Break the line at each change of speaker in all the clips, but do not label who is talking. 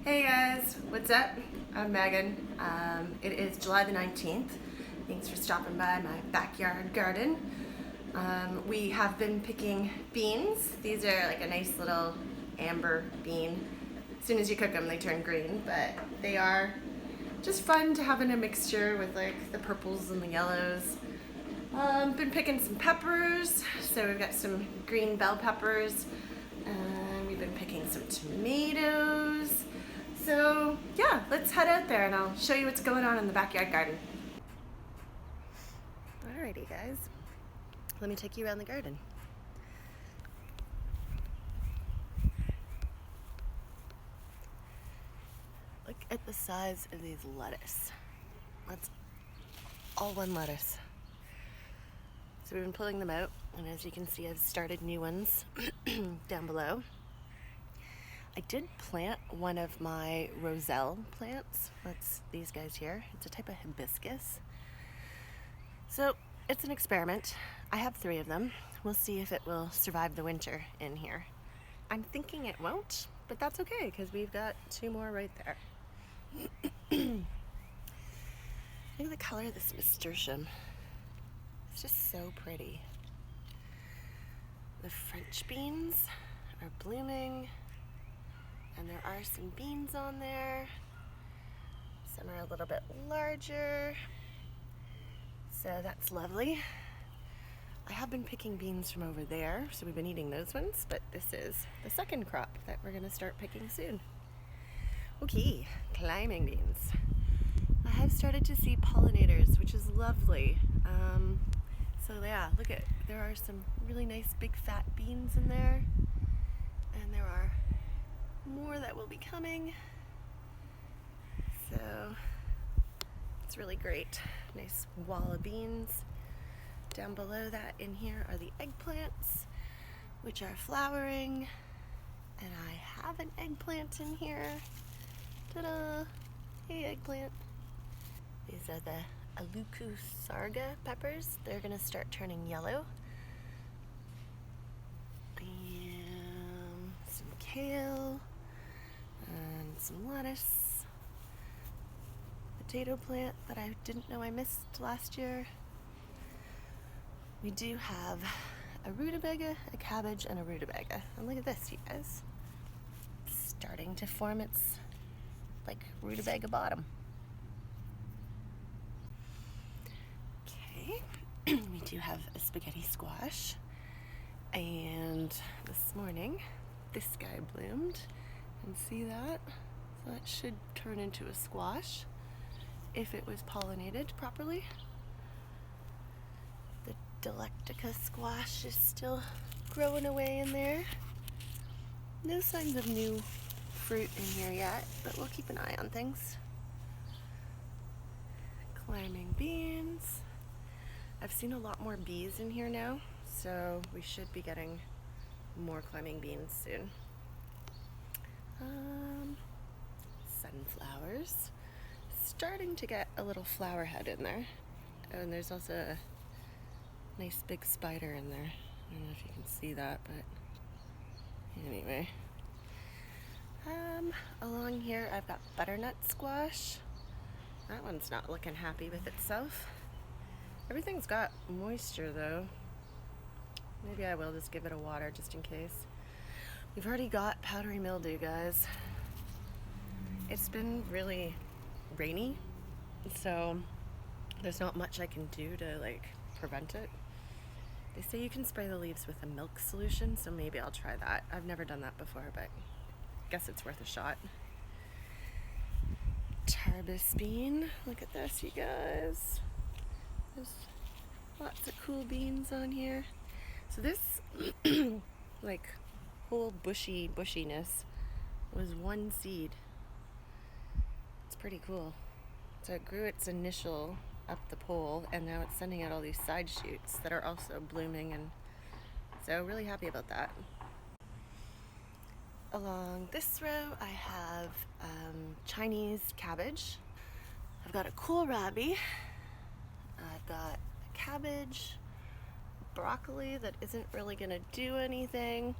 Hey guys, what's up? I'm Megan. It is July the 19th. Thanks for stopping by my backyard garden. We have been picking beans. These are like a nice little amber bean. As soon as you cook them, they turn green, but they are just fun to have in a mixture with like the purples and the yellows. Been picking some peppers, so we've got some green bell peppers. We've been picking some tomatoes. So yeah, let's head out there and I'll show you what's going on in the backyard garden. Alrighty guys, let me take you around the garden. Look at the size of these lettuce. That's all one lettuce. So we've been pulling them out, and as you can see, I've started new ones down below. I did plant one of my roselle plants. That's these guys here. It's a type of hibiscus. So it's an experiment. I have 3 of them. We'll see if it will survive the winter in here. I'm thinking it won't, but that's okay because we've got 2 more right there. Look at the color of this nasturtium. It's just so pretty. The French beans are blooming. And there are some beans on there. Some are a little bit larger. So that's lovely. I have been picking beans from over there, so we've been eating those ones, but this is the second crop that we're gonna start picking soon. Okay, climbing beans. I have started to see pollinators, which is lovely. So yeah, look at, there are some really nice big fat beans in there, and there are more that will be coming, so it's really great. Nice wall of beans. Down below that in here are the eggplants, which are flowering, and I have an eggplant in here. Ta-da! Hey eggplant. These are the aluku sarga peppers. They're gonna start turning yellow. And some kale. And some lettuce, potato plant that I didn't know I missed last year. We do have a rutabaga, a cabbage, and a rutabaga. And look at this, you guys. It's starting to form its like rutabaga bottom. Okay, we do have a spaghetti squash. And this morning, this guy bloomed. And see that? So that should turn into a squash if it was pollinated properly. The Delectica squash is still growing away in there. No signs of new fruit in here yet, but we'll keep an eye on things. Climbing beans. I've seen a lot more bees in here now, so we should be getting more climbing beans soon. Sunflowers. Starting to get a little flower head in there. Oh, and there's also a nice big spider in there. I don't know if you can see that, but anyway. Along here I've got butternut squash. That one's not looking happy with itself. Everything's got moisture though. Maybe I will just give it a water just in case. We've already got powdery mildew, guys. It's been really rainy, so there's not much I can do to like prevent it. They say you can spray the leaves with a milk solution, so maybe I'll try that. I've never done that before, but I guess it's worth a shot. Tarbus bean. Look at this, you guys. There's lots of cool beans on here. So this like whole bushiness was one seed. It's pretty cool. So it grew its initial up the pole, and now it's sending out all these side shoots that are also blooming, and so really happy about that. Along this row I have Chinese cabbage. I've got a kohlrabi. I've got cabbage, broccoli that isn't really gonna do anything.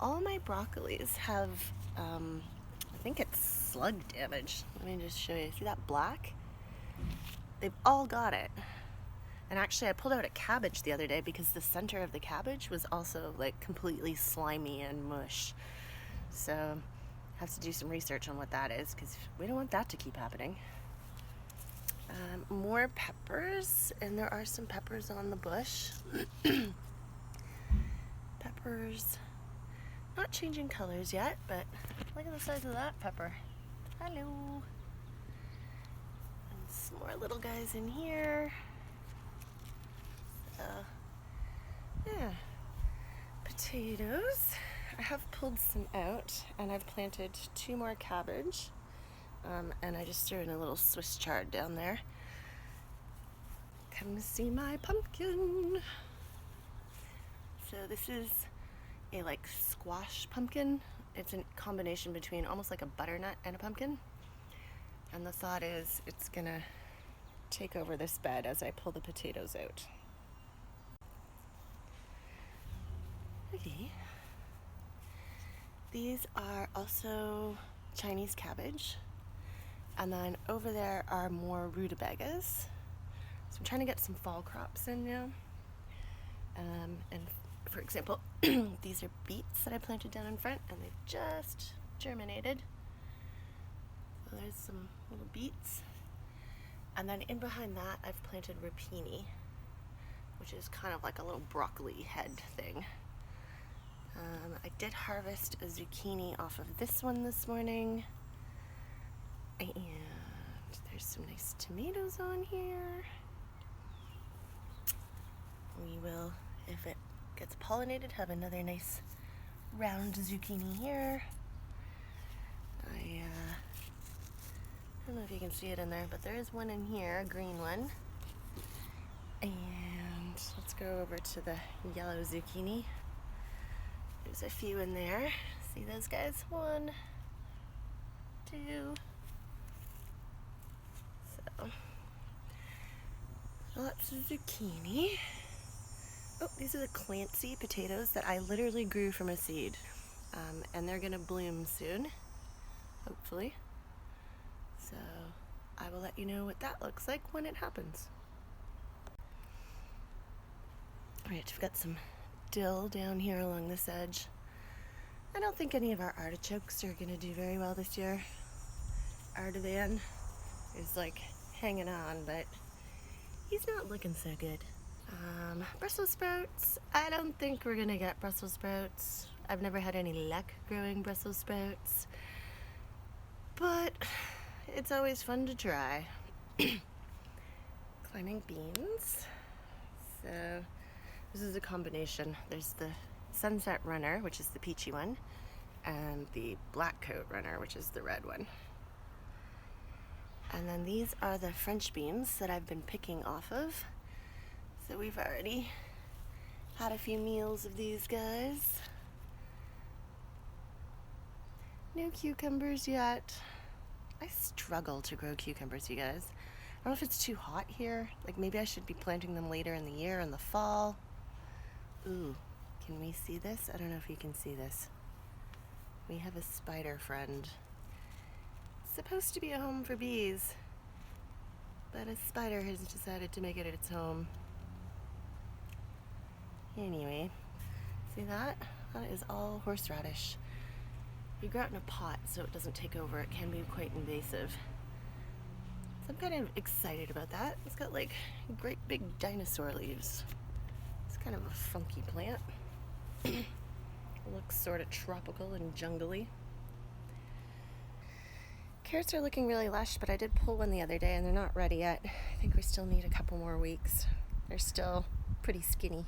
All my broccolis have, I think it's slug damage. Let me just show you. See that black? They've all got it. And actually I pulled out a cabbage the other day because the center of the cabbage was also like completely slimy and mush. So I have to do some research on what that is because we don't want that to keep happening. More peppers, and there are some peppers on the bush. Peppers, not changing colors yet, but look at the size of that pepper. Hello. And some more little guys in here. Yeah. Potatoes. I have pulled some out, and I've planted 2 more cabbage. And I just threw in a little Swiss chard down there. Come see my pumpkin. So this is a like squash pumpkin. It's a combination between almost like a butternut and a pumpkin. And the thought is it's gonna take over this bed as I pull the potatoes out. Okay. These are also Chinese cabbage. And then over there are more rutabagas. So I'm trying to get some fall crops in now. And for example, these are beets that I planted down in front, and they've just germinated. So there's some little beets. And then in behind that, I've planted rapini, which is kind of like a little broccoli head thing. I did harvest a zucchini off of this one this morning. And there's some nice tomatoes on here. We will, if it gets pollinated, have another nice round zucchini here. I don't know if you can see it in there, but there is one in here, a green one. And let's go over to the yellow zucchini. There's a few in there. See those guys? 1, 2. So, lots of zucchini. Oh, these are the Clancy potatoes that I literally grew from a seed. And they're gonna bloom soon, hopefully. So I will let you know what that looks like when it happens. Alright, we've got some dill down here along this edge. I don't think any of our artichokes are gonna do very well this year. Artivan is like hanging on, but he's not looking so good. Brussels sprouts, I don't think we're gonna get Brussels sprouts. I've never had any luck growing Brussels sprouts, but it's always fun to try. Climbing beans. So this is a combination. There's the Sunset Runner, which is the peachy one, and the Black Coat Runner, which is the red one. And then these are the French beans that I've been picking off of. So we've already had a few meals of these guys. No cucumbers yet. I struggle to grow cucumbers, you guys. I don't know if it's too hot here. Like maybe I should be planting them later in the year, in the fall. Ooh, can we see this? I don't know if you can see this. We have a spider friend. It's supposed to be a home for bees, but a spider has decided to make it its home. Anyway, see that? That is all horseradish. You grow it in a pot so it doesn't take over. It can be quite invasive. So I'm kind of excited about that. It's got like great big dinosaur leaves. It's kind of a funky plant. It looks sort of tropical and jungly. Carrots are looking really lush, but I did pull one the other day and they're not ready yet. I think we still need a couple more weeks. They're still pretty skinny.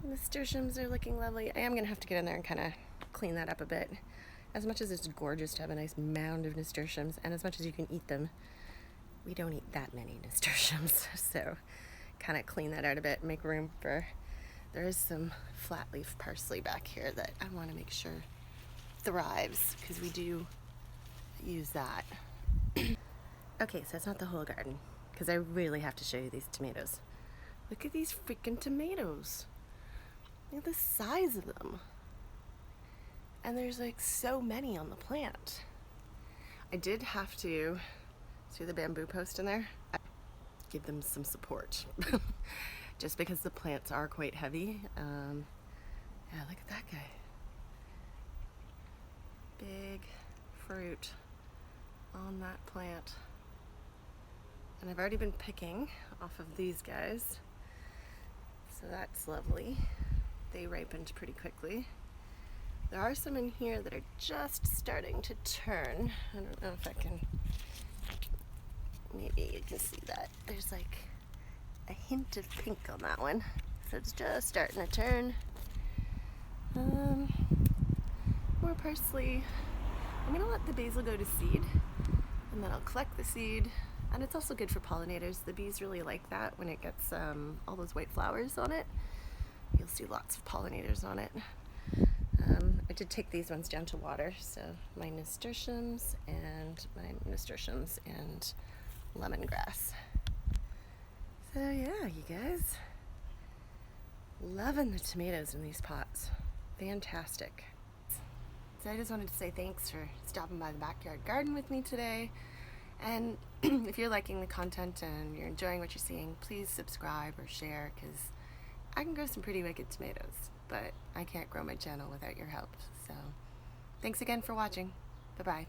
Nasturtiums are looking lovely. I am going to have to get in there and kind of clean that up a bit. As much as it's gorgeous to have a nice mound of nasturtiums, and as much as you can eat them, we don't eat that many nasturtiums. So kind of clean that out a bit, make room for, there is some flat leaf parsley back here that I want to make sure thrives, because we do use that. Okay, so it's not the whole garden, because I really have to show you these tomatoes. Look at these freaking tomatoes. Look at the size of them. And there's like so many on the plant. I did have to, see the bamboo post in there? Give them some support. Just because the plants are quite heavy. Yeah, look at that guy. Big fruit on that plant. And I've already been picking off of these guys, so that's lovely. They ripened pretty quickly. There are some in here that are just starting to turn. I don't know if I can, maybe you can see that. There's like a hint of pink on that one. So it's just starting to turn. More parsley. I'm gonna let the basil go to seed, and then I'll collect the seed. And it's also good for pollinators. The bees really like that when it gets all those white flowers on it. You'll see lots of pollinators on it. I did take these ones down to water, so my nasturtiums and lemongrass. So yeah, you guys, loving the tomatoes in these pots. Fantastic. So I just wanted to say thanks for stopping by the backyard garden with me today. And if you're liking the content and you're enjoying what you're seeing, please subscribe or share, because I can grow some pretty wicked tomatoes, but I can't grow my channel without your help. So thanks again for watching. Bye-bye.